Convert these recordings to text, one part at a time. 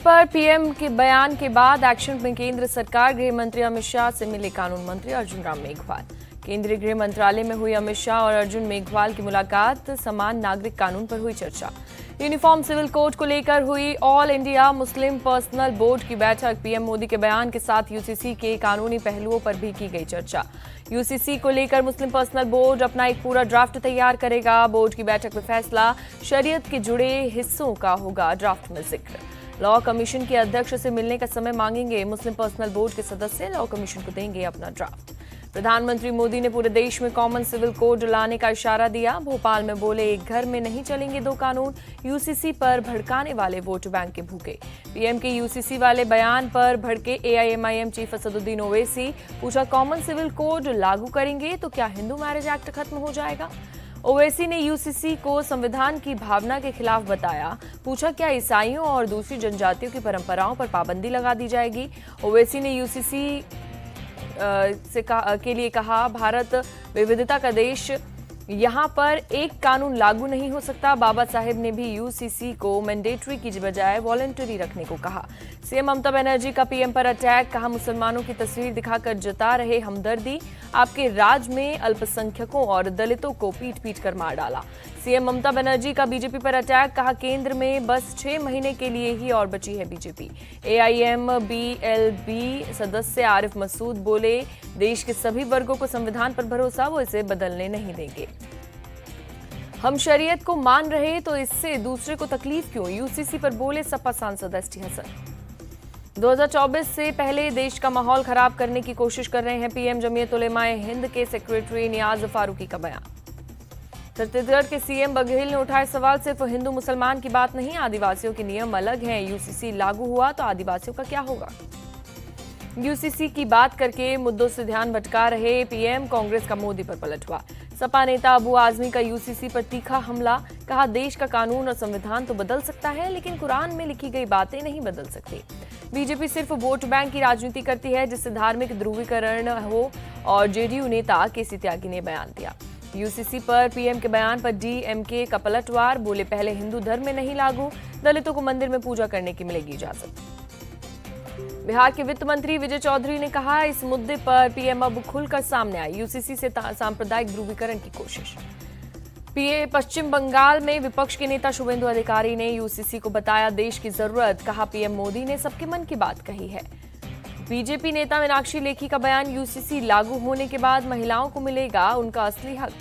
पर पीएम के बयान के बाद एक्शन में केंद्र सरकार। गृह मंत्री अमित शाह से मिले कानून मंत्री अर्जुन राम मेघवाल। केंद्रीय गृह मंत्रालय में हुई अमित शाह और अर्जुन मेघवाल की मुलाकात। समान नागरिक कानून पर हुई चर्चा। यूनिफॉर्म सिविल कोड को लेकर हुई all India Muslim personal board की बैठक। पीएम मोदी के बयान के साथ यूसीसी के कानूनी पहलुओं पर भी की गई चर्चा। यूसीसी को लेकर मुस्लिम पर्सनल बोर्ड अपना एक पूरा ड्राफ्ट तैयार करेगा। बोर्ड की बैठक में फैसला शरीयत के जुड़े हिस्सों का होगा ड्राफ्ट में जिक्र। लॉ कमीशन के अध्यक्ष से मिलने का समय मांगेंगे मुस्लिम पर्सनल बोर्ड के सदस्य। लॉ कमीशन को देंगे अपना ड्राफ्ट। प्रधानमंत्री मोदी ने पूरे देश में कॉमन सिविल कोड लाने का इशारा दिया। भोपाल में बोले, एक घर में नहीं चलेंगे दो कानून। यूसीसी पर भड़काने वाले वोट बैंक के भूखे। पीएम के यूसीसी वाले बयान पर भड़के एआईएमआईएम चीफ असदुद्दीन ओवैसी। पूछा, कॉमन सिविल कोड लागू करेंगे तो क्या हिंदू मैरिज एक्ट खत्म हो जाएगा? ओवैसी ने यूसीसी को संविधान की भावना के खिलाफ बताया। पूछा, क्या ईसाइयों और दूसरी जनजातियों की परंपराओं पर पाबंदी लगा दी जाएगी? ओवैसी ने यूसीसी के लिए कहा, भारत विविधता का देश, यहाँ पर एक कानून लागू नहीं हो सकता। बाबा साहेब ने भी यूसीसी को मैंडेटरी की बजाय वॉलंटरी रखने को कहा। सीएम ममता बनर्जी का पीएम पर अटैक। कहा, मुसलमानों की तस्वीर दिखाकर जता रहे हमदर्दी। आपके राज में अल्पसंख्यकों और दलितों को पीट पीट कर मार डाला। सीएम ममता बनर्जी का बीजेपी पर अटैक। कहा, केंद्र में बस 6 महीने के लिए ही और बची है बीजेपी। एआईएम-बीएलबी सदस्य आरिफ मसूद बोले, देश के सभी वर्गों को संविधान पर भरोसा, वो इसे बदलने नहीं देंगे। हम शरीयत को मान रहे तो इससे दूसरे को तकलीफ क्यों? यूसीसी पर बोले सपा सांसद एसटी हसन। 2024 से पहले देश का माहौल खराब करने की कोशिश कर रहे हैं पीएम। जमीयत उलेमाए हिंद के सेक्रेटरी नियाज फारूकी का बयान। छत्तीसगढ़ के सीएम बघेल ने उठाए सवाल, सिर्फ हिंदू मुसलमान की बात नहीं, आदिवासियों के नियम अलग हैं। यूसीसी लागू हुआ तो आदिवासियों का क्या होगा? यूसीसी की बात करके मुद्दों से ध्यान भटका रहे पीएम। कांग्रेस का मोदी पर पलटवार। सपा नेता अबू आजमी का यूसीसी पर तीखा हमला। कहा, देश का कानून और संविधान तो बदल सकता है, लेकिन कुरान में लिखी गई बातें नहीं बदल सकती। बीजेपी सिर्फ वोट बैंक की राजनीति करती है, जिससे धार्मिक ध्रुवीकरण हो। और जेडीयू नेता केसी त्यागी ने बयान दिया। यूसीसी पर पीएम के बयान पर डीएमके का पलटवार। बोले, पहले हिंदू धर्म में नहीं लागू, दलितों को मंदिर में पूजा करने की मिलेगी इजाजत। बिहार के वित्त मंत्री विजय चौधरी ने कहा, इस मुद्दे पर पीएम अब खुलकर सामने आए। यूसीसी से सांप्रदायिक ध्रुवीकरण की कोशिश। पश्चिम बंगाल में विपक्ष के नेता शुभेंदु अधिकारी ने यूसीसी को बताया देश की जरूरत। कहा, पीएम मोदी ने सबके मन की बात कही है। बीजेपी नेता मीनाक्षी लेखी का बयान, यूसीसी लागू होने के बाद महिलाओं को मिलेगा उनका असली हक।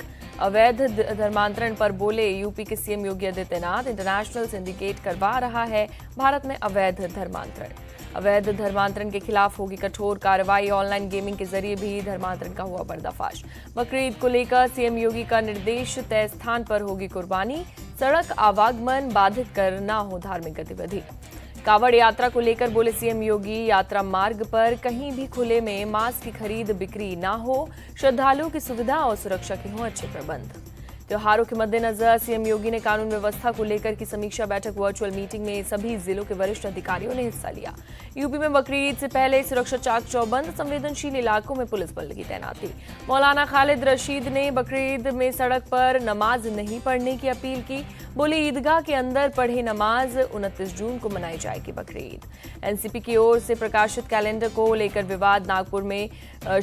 अवैध धर्मांतरण पर बोले, यूपी के CM Yogi Adityanath international syndicate करवा रहा है भारत में अवैध धर्मांतरण। अवैध धर्मांतरण के खिलाफ होगी कठोर कार्रवाई। ऑनलाइन गेमिंग के जरिए भी धर्मांतरण का हुआ पर्दाफाश। बकरीद को लेकर सीएम योगी का निर्देश, तय स्थान पर होगी कुर्बानी। सड़क आवागमन बाधित कर ना हो धार्मिक गतिविधि। कावड़ यात्रा को लेकर बोले सीएम योगी, यात्रा मार्ग पर कहीं भी खुले में मास्क की खरीद बिक्री ना हो। श्रद्धालुओं की सुविधा और सुरक्षा के हों अच्छे प्रबंध। त्योहारों के मद्देनजर सीएम योगी ने कानून व्यवस्था को लेकर की समीक्षा बैठक। वर्चुअल मीटिंग में सभी जिलों के वरिष्ठ अधिकारियों ने हिस्सा लिया। यूपी में बकरीद से पहले सुरक्षा चाक चौबंद। संवेदनशील इलाकों में पुलिस बल की तैनाती। मौलाना खालिद रशीद ने बकरीद में सड़क पर नमाज नहीं पढ़ने की अपील की। बोले, ईदगाह के अंदर पढ़े नमाज। 29 जून को मनाई जाएगी बकरीद। एनसीपी की ओर से प्रकाशित कैलेंडर को लेकर विवाद। नागपुर में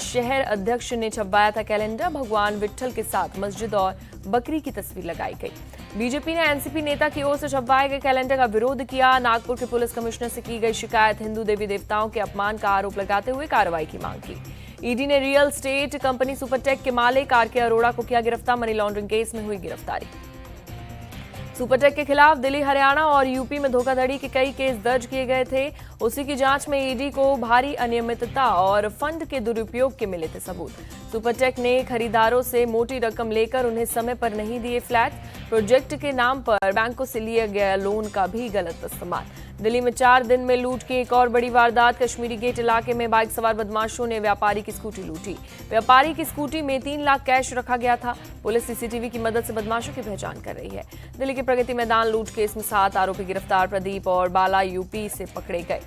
शहर अध्यक्ष ने छपवाया था कैलेंडर। भगवान विट्ठल के साथ मस्जिद और बकरी की तस्वीर लगाई गई। बीजेपी ने एनसीपी नेता की ओर से छपवाए गए कैलेंडर का विरोध किया। नागपुर के पुलिस कमिश्नर से की गई शिकायत। हिंदू देवी देवताओं के अपमान का आरोप लगाते हुए कार्रवाई की मांग की। ईडी ने रियल एस्टेट कंपनी सुपरटेक के मालिक आरके अरोड़ा को किया गिरफ्तार। मनी लॉन्ड्रिंग केस में हुई गिरफ्तारी। सुपरटेक के खिलाफ दिल्ली, हरियाणा और यूपी में धोखाधड़ी के कई केस दर्ज किए गए थे। उसी की जांच में ईडी को भारी अनियमितता और फंड के दुरुपयोग के मिले थे सबूत। सुपरटेक ने खरीदारों से मोटी रकम लेकर उन्हें समय पर नहीं दिए फ्लैट। प्रोजेक्ट के नाम पर बैंकों से लिया गया लोन का भी गलत इस्तेमाल। दिल्ली में 4 दिन में लूट की एक और बड़ी वारदात। कश्मीरी गेट इलाके में बाइक सवार बदमाशों ने व्यापारी की स्कूटी लूटी। व्यापारी की स्कूटी में 3 लाख कैश रखा गया था। पुलिस सीसीटीवी की मदद से बदमाशों की पहचान कर रही है। दिल्ली के प्रगति मैदान लूट केस में 7 आरोपी गिरफ्तार। प्रदीप और बाला यूपी से पकड़े गए।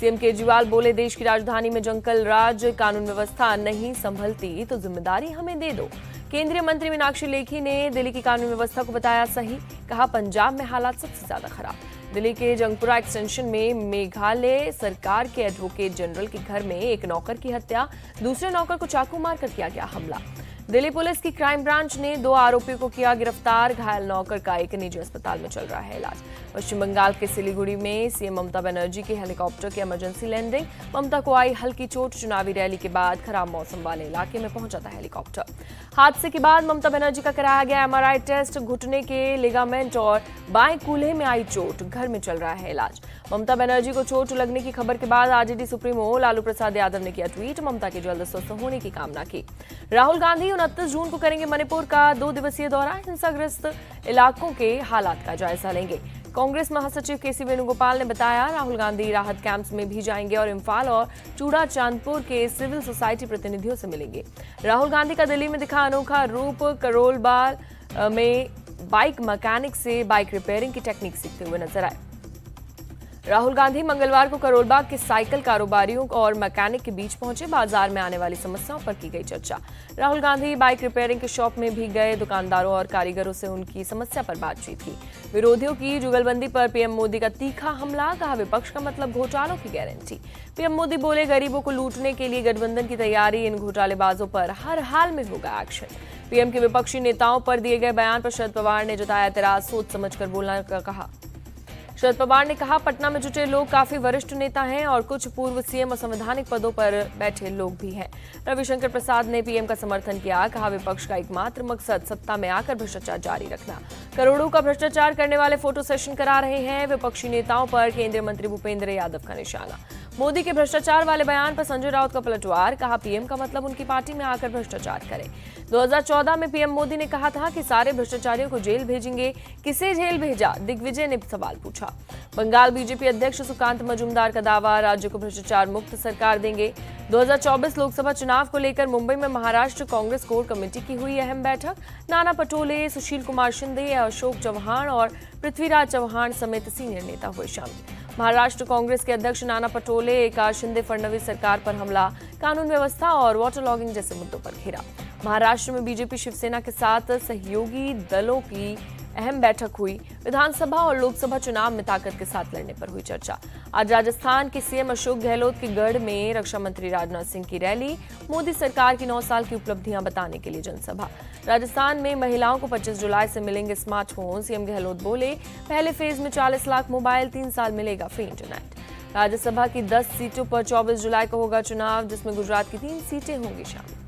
सीएम केजरीवाल बोले, देश की राजधानी में जंगल राज, कानून व्यवस्था नहीं संभलती तो जिम्मेदारी हमें दे दो। केंद्रीय मंत्री मीनाक्षी लेखी ने दिल्ली की कानून व्यवस्था को बताया सही। कहा, पंजाब में हालात सबसे ज्यादा खराब। दिल्ली के जंगपुरा एक्सटेंशन में मेघालय सरकार के एडवोकेट जनरल के घर में एक नौकर की हत्या, दूसरे नौकर को चाकू मारकर किया गया हमला। दिल्ली पुलिस की क्राइम ब्रांच ने 2 आरोपियों को किया गिरफ्तार। घायल नौकर का एक निजी अस्पताल में चल रहा है इलाज। पश्चिम बंगाल के सिलीगुड़ी में सीएम ममता बनर्जी के हेलीकॉप्टर की इमरजेंसी लैंडिंग। ममता को आई हल्की चोट। चुनावी रैली के बाद खराब मौसम वाले इलाके में पहुंचा था हेलीकॉप्टर। हादसे के बाद ममता बनर्जी का कराया गया एमआरआई टेस्ट। घुटने के लिगामेंट और बाएं कूल्हे में आई चोट, घर में चल रहा है इलाज। ममता बनर्जी को चोट लगने की खबर के बाद आरजेडी सुप्रीमो लालू प्रसाद यादव ने किया ट्वीट, ममता के जल्द स्वस्थ होने की कामना की। राहुल गांधी 29 जून को करेंगे मणिपुर का 2 दिवसीय दौरा। हिंसाग्रस्त इलाकों के हालात का जायजा लेंगे। कांग्रेस महासचिव केसी वेणुगोपाल ने बताया, राहुल गांधी राहत कैंप्स में भी जाएंगे और इम्फाल और चूड़ा चांदपुर के सिविल सोसाइटी प्रतिनिधियों से मिलेंगे। राहुल गांधी का दिल्ली में दिखा अनोखा रूप। करोलबाग में बाइक मैकेनिक से बाइक रिपेयरिंग की टेक्निक सीखते हुए नजर आए। राहुल गांधी मंगलवार को करोलबाग के साइकिल कारोबारियों और मैकेनिक के बीच पहुंचे। बाजार में आने वाली समस्याओं पर की गई चर्चा। राहुल गांधी बाइक रिपेयरिंग के शॉप में भी गए। दुकानदारों और कारीगरों से उनकी समस्या पर बातचीत की। विरोधियों की जुगलबंदी पर पीएम मोदी का तीखा हमला। कहा, विपक्ष का मतलब घोटालों की गारंटी। पीएम मोदी बोले, गरीबों को लूटने के लिए गठबंधन की तैयारी। इन घोटालेबाजों पर हर हाल में होगा एक्शन। पीएम के विपक्षी नेताओं पर दिए गए बयान पर शरद पवार ने जताया एतराज। सोच समझकर बोलना का कहा। शरद पवार ने कहा, पटना में जुटे लोग काफी वरिष्ठ नेता हैं और कुछ पूर्व सीएम और संवैधानिक पदों पर बैठे लोग भी हैं। रविशंकर प्रसाद ने पीएम का समर्थन किया। कहा, विपक्ष का एकमात्र मकसद सत्ता में आकर भ्रष्टाचार जारी रखना। करोड़ों का भ्रष्टाचार करने वाले फोटो सेशन करा रहे हैं। विपक्षी नेताओं पर केंद्रीय मंत्री भूपेंद्र यादव का निशाना। मोदी के भ्रष्टाचार वाले बयान पर संजय राउत का पलटवार। कहा, पीएम का मतलब उनकी पार्टी में आकर भ्रष्टाचार करे। 2014 में पीएम मोदी ने कहा था कि सारे भ्रष्टाचारियों को जेल भेजेंगे। किसे जेल भेजा, दिग्विजय ने सवाल पूछा। बंगाल बीजेपी अध्यक्ष सुकांत मजूमदार का दावा, राज्य को भ्रष्टाचार मुक्त सरकार देंगे। 2024 लोकसभा चुनाव को लेकर मुंबई में महाराष्ट्र कांग्रेस कोर कमेटी की हुई अहम बैठक। नाना पटोले, सुशील कुमार शिंदे, अशोक चव्हाण और पृथ्वीराज चव्हाण समेत सीनियर नेता हुए शामिल। महाराष्ट्र कांग्रेस के अध्यक्ष नाना पटोले, एकाज शिंदे फडणवीस सरकार पर हमला, कानून व्यवस्था और वाटर लॉगिंग जैसे मुद्दों पर घेरा। महाराष्ट्र में बीजेपी शिवसेना के साथ सहयोगी दलों की अहम बैठक हुई। विधानसभा और लोकसभा चुनाव में ताकत के साथ लड़ने पर हुई चर्चा। आज राजस्थान के सीएम अशोक गहलोत के गढ़ में रक्षा मंत्री राजनाथ सिंह की रैली। मोदी सरकार की 9 साल की उपलब्धियां बताने के लिए जनसभा। राजस्थान में महिलाओं को 25 जुलाई से मिलेंगे स्मार्टफोन। सीएम गहलोत बोले, पहले फेज में 40 लाख मोबाइल, 3 साल मिलेगा फ्री इंटरनेट। राज्यसभा की 10 सीटों पर 24 जुलाई को होगा चुनाव, जिसमें गुजरात की 3 सीटें होंगी शामिल।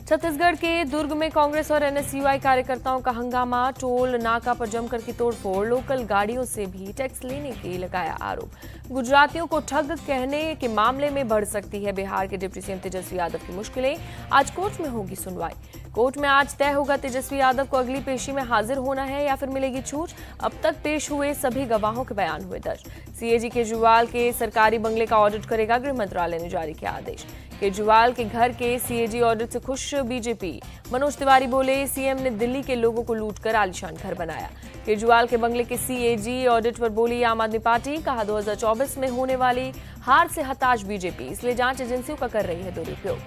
छत्तीसगढ़ के दुर्ग में कांग्रेस और एनएसयूआई कार्यकर्ताओं का हंगामा। टोल नाका पर जमकर की तोड़फोड़। लोकल गाड़ियों से भी टैक्स लेने की लगाया आरोप। गुजरातियों को ठग कहने के मामले में बढ़ सकती है बिहार के डिप्टी सीएम तेजस्वी यादव की मुश्किलें। आज कोर्ट में होगी सुनवाई। कोर्ट में आज तय होगा तेजस्वी यादव को अगली पेशी में हाजिर होना है या फिर मिलेगी छूट। अब तक पेश हुए सभी गवाहों के बयान हुए दर्ज। सीएजी केजरीवाल के सरकारी बंगले का ऑडिट करेगा गृह मंत्रालय ने जारी किया आदेश। केजरीवाल के घर के सीएजी ऑडिट से खुश बीजेपी। मनोज तिवारी बोले, सीएम ने दिल्ली के लोगों को लूटकर आलीशान घर बनाया। केजरीवाल के बंगले के सीएजी ऑडिट पर बोली आम आदमी पार्टी। कहा, 2024 में होने वाली हार से हताश बीजेपी, इसलिए जांच एजेंसियों का कर रही है दुरुपयोग।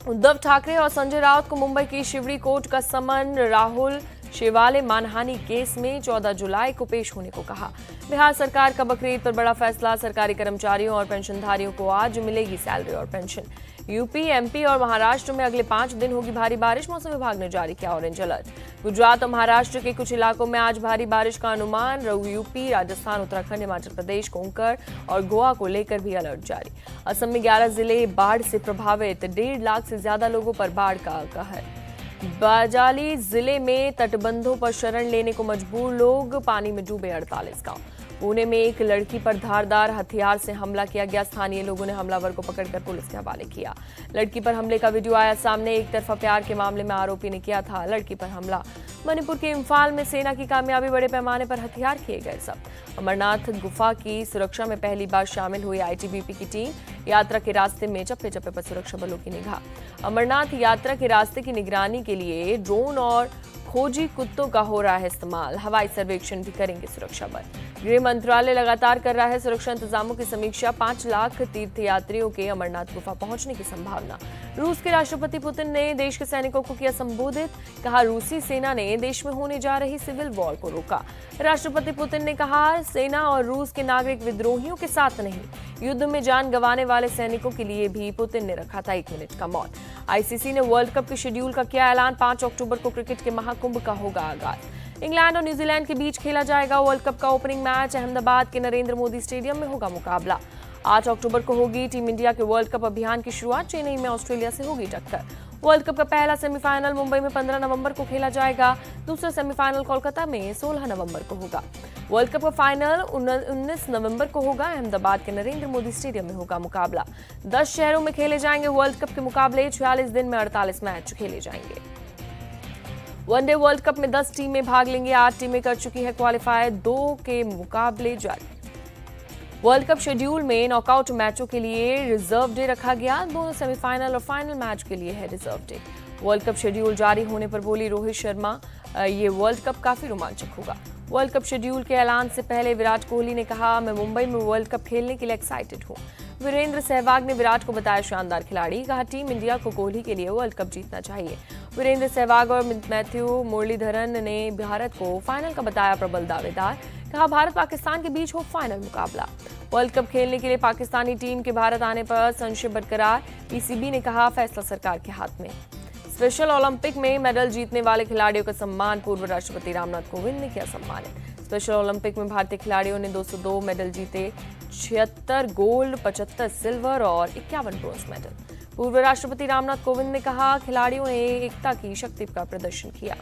उद्धव ठाकरे और संजय राउत को मुंबई की शिवड़ी कोर्ट का समन। राहुल शेवाले मानहानि केस में 14 जुलाई को पेश होने को कहा। बिहार सरकार का बकरीद पर बड़ा फैसला। सरकारी कर्मचारियों और पेंशनधारियों को आज मिलेगी सैलरी और पेंशन। यूपी, एमपी और महाराष्ट्र में अगले 5 दिन होगी भारी बारिश। मौसम विभाग ने जारी किया ऑरेंज अलर्ट। गुजरात और महाराष्ट्र के कुछ इलाकों में आज भारी बारिश का अनुमान। यूपी, राजस्थान, उत्तराखंड, हिमाचल प्रदेश, कोंकण और गोवा को लेकर भी अलर्ट जारी। असम में 11 जिले बाढ़ से प्रभावित। 1.5 लाख से ज्यादा लोगों पर बाढ़ का कहर। बाजाली जिले में तटबंधों पर शरण लेने को मजबूर लोग। पानी में डूबे 48 गांव। पुणे में एक लड़की पर धारदार हथियार से हमला किया गया। स्थानीय लोगों ने हमलावर को पकड़कर पुलिस के हवाले किया। लड़की पर हमले का वीडियो आया सामने। एक तरफा प्यार के मामले में आरोपी ने किया था लड़की पर हमला। मणिपुर के इम्फाल में सेना की कामयाबी। बड़े पैमाने पर हथियार किए गए सब। अमरनाथ गुफा की सुरक्षा में पहली बार शामिल हुई आईटीबीपी की टीम। यात्रा के रास्ते में चप्पे चप्पे पर सुरक्षा बलों की निगाह। अमरनाथ यात्रा के रास्ते की निगरानी के लिए ड्रोन और खोजी कुत्तों का हो रहा है इस्तेमाल। हवाई सर्वेक्षण भी करेंगे सुरक्षा बल। गृह मंत्रालय लगातार कर रहा है सुरक्षा इंतजामों की समीक्षा। 5 लाख तीर्थयात्रियों के अमरनाथ गुफा पहुंचने की संभावना। रूस के राष्ट्रपति पुतिन ने देश के सैनिकों को किया संबोधित। कहा, रूसी सेना ने देश में होने जा रही सिविल वॉर को रोका। राष्ट्रपति पुतिन ने कहा, सेना और रूस के नागरिक विद्रोहियों के साथ नहीं, युद्ध में जान गंवाने वाले सैनिकों के लिए भी पुतिन ने रखा था 1 मिनट का मौन। आईसीसी ने वर्ल्ड कप के शेड्यूल का किया ऐलान। 5 अक्टूबर को क्रिकेट के महाकुंभ का होगा आगाज। इंग्लैंड और न्यूजीलैंड के बीच खेला जाएगा वर्ल्ड कप का ओपनिंग मैच। अहमदाबाद के नरेंद्र मोदी स्टेडियम में होगा मुकाबला। 8 अक्टूबर को होगी टीम इंडिया के वर्ल्ड कप अभियान की शुरुआत। चेन्नई में ऑस्ट्रेलिया से होगी टक्कर। वर्ल्ड कप का पहला सेमीफाइनल मुंबई में 15 नवंबर को खेला जाएगा। दूसरा सेमीफाइनल कोलकाता में 16 नवंबर को होगा। वर्ल्ड कप का फाइनल 19 नवंबर को होगा। अहमदाबाद के नरेंद्र मोदी स्टेडियम में होगा मुकाबला। 10 शहरों में खेले जाएंगे वर्ल्ड कप के मुकाबले। 46 दिन में 48 मैच खेले जाएंगे। वनडे वर्ल्ड कप में 10 टीमें भाग लेंगी। 8 टीमें कर चुकी है क्वालिफाई। 2 के मुकाबले जारी। वर्ल्ड कप शेड्यूल में नॉकआउट मैचों के लिए रिजर्व डे रखा गया। दोनों सेमीफाइनल और फाइनल मैच के लिए है reserve day. World cup schedule जारी होने पर बोली रोहित शर्मा, ये वर्ल्ड कप काफी रोमांचक होगा। वर्ल्ड कप शेड्यूल के ऐलान से पहले विराट कोहली ने कहा, मैं मुंबई में वर्ल्ड कप खेलने के लिए एक्साइटेड हूँ। वीरेंद्र सहवाग ने विराट को बताया शानदार खिलाड़ी। कहा, टीम इंडिया को कोहली के लिए वर्ल्ड कप जीतना चाहिए। वीरेंद्र सहवाग और मैथ्यू मुरलीधरन ने भारत को फाइनल का बताया प्रबल दावेदार। कहा, भारत पाकिस्तान के बीच हो फाइनल मुकाबला। वर्ल्ड कप खेलने के लिए पाकिस्तानी टीम के भारत आने पर संशय बरकरार। पीसीबी ने कहा, फैसला सरकार के हाथ में। स्पेशल ओलंपिक में मेडल जीतने वाले खिलाड़ियों का सम्मान। पूर्व राष्ट्रपति रामनाथ कोविंद ने किया सम्मानित। स्पेशल ओलंपिक में भारतीय खिलाड़ियों ने 202 मेडल जीते। 76 गोल्ड, 75 सिल्वर और 51 ब्रोंज मेडल। पूर्व राष्ट्रपति रामनाथ कोविंद ने कहा, खिलाड़ियों ने एकता की शक्ति का प्रदर्शन किया।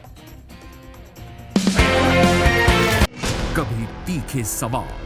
कभी तीखे सवाल,